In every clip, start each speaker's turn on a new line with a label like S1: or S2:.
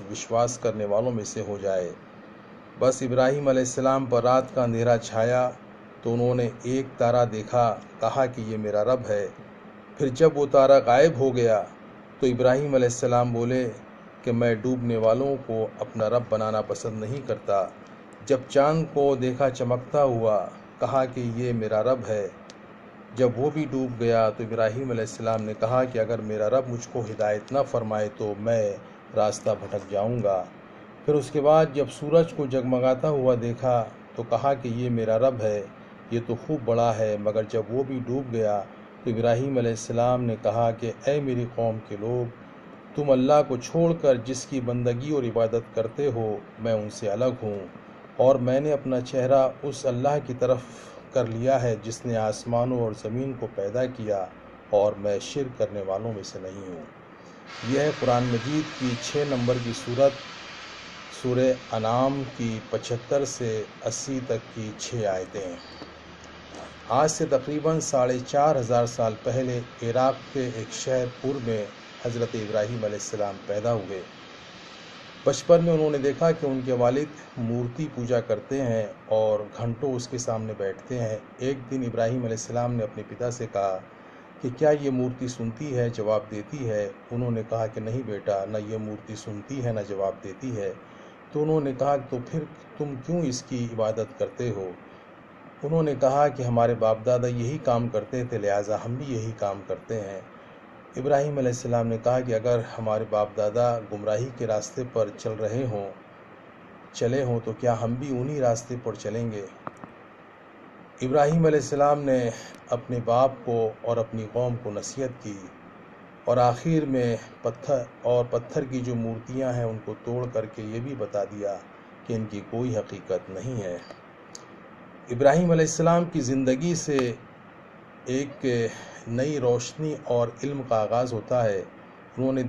S1: विश्वास करने वालों में से हो जाए। बस इब्राहीम अलैहिस्सलाम पर रात का अंधेरा छाया तो उन्होंने एक तारा देखा, कहा कि ये मेरा रब है। फिर जब वो तारा गायब हो गया तो इब्राहीम अलैहिस्सलाम बोले कि मैं डूबने वालों को अपना रब बनाना पसंद नहीं करता। जब चाँद को देखा चमकता हुआ, कहा कि ये मेरा रब है। जब वो भी डूब गया तो इब्राहीम अलैहिस्सलाम ने कहा कि अगर मेरा रब मुझको हिदायत न फरमाए तो मैं रास्ता भटक जाऊंगा। फिर उसके बाद जब सूरज को जगमगाता हुआ देखा तो कहा कि ये मेरा रब है, ये तो खूब बड़ा है। मगर जब वो भी डूब गया तो इब्राहीम अलैहिस्सलाम ने कहा कि ऐ मेरी कौम के लोग, तुम अल्लाह को छोड़कर जिसकी बंदगी और इबादत करते हो, मैं उनसे अलग हूँ और मैंने अपना चेहरा उस अल्लाह की तरफ कर लिया है जिसने आसमानों और ज़मीन को पैदा किया, और मैं शिर्क करने वालों में से नहीं हूँ। यह है कुरान मजीद की 6 नंबर की सूरत, सूरह अनाम की 75 से 80 तक की 6 आयतें। आज से तकरीबन 4500 साल पहले इराक़ के एक शहर पुर में हज़रत इब्राहीम अलैहिस्सलाम पैदा हुए। बचपन में उन्होंने देखा कि उनके वालिद मूर्ति पूजा करते हैं और घंटों उसके सामने बैठते हैं। एक दिन इब्राहीम अलैहिस्सलाम ने अपने पिता से कहा कि क्या ये मूर्ति सुनती है, जवाब देती है? उन्होंने कहा कि नहीं बेटा, न ये मूर्ति सुनती है न जवाब देती है। तो उन्होंने कहा तो फिर तुम क्यों इसकी इबादत करते हो? उन्होंने कहा कि हमारे बाप दादा यही काम करते थे, लिहाजा हम भी यही काम करते हैं। इब्राहीम अलैहिस्सलाम ने कहा कि अगर हमारे बाप दादा गुमराही के रास्ते पर चले हों तो क्या हम भी उन्हीं रास्ते पर चलेंगे? इब्राहीम अलैहिस्सलाम ने अपने बाप को और अपनी कौम को नसीहत की और आखिर में पत्थर की जो मूर्तियां हैं उनको तोड़ करके ये भी बता दिया कि इनकी कोई हकीकत नहीं है। इब्राहीम अलैहिस्सलाम की ज़िंदगी से एक नई रोशनी और इल्म का आगाज़ होता है। उन्होंने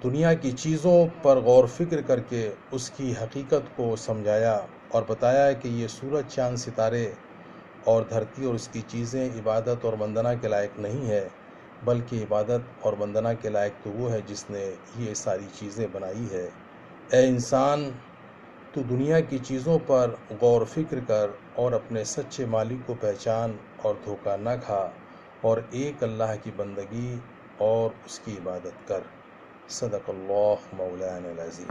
S1: दुनिया की चीज़ों पर गौर फिक्र करके उसकी हकीकत को समझाया और बताया कि ये सूरज, चाँद, सितारे और धरती और उसकी चीज़ें इबादत और वंदना के लायक नहीं है, बल्कि इबादत और वंदना के लायक तो वो है जिसने ये सारी चीज़ें बनाई है। ए इंसान, तू दुनिया की चीज़ों पर गौर फिक्र कर और अपने सच्चे मालिक को पहचान और धोखा न खा और एक अल्लाह की बंदगी और उसकी इबादत कर। सदक़ल्लाहु मौलाना अल-अज़ीम।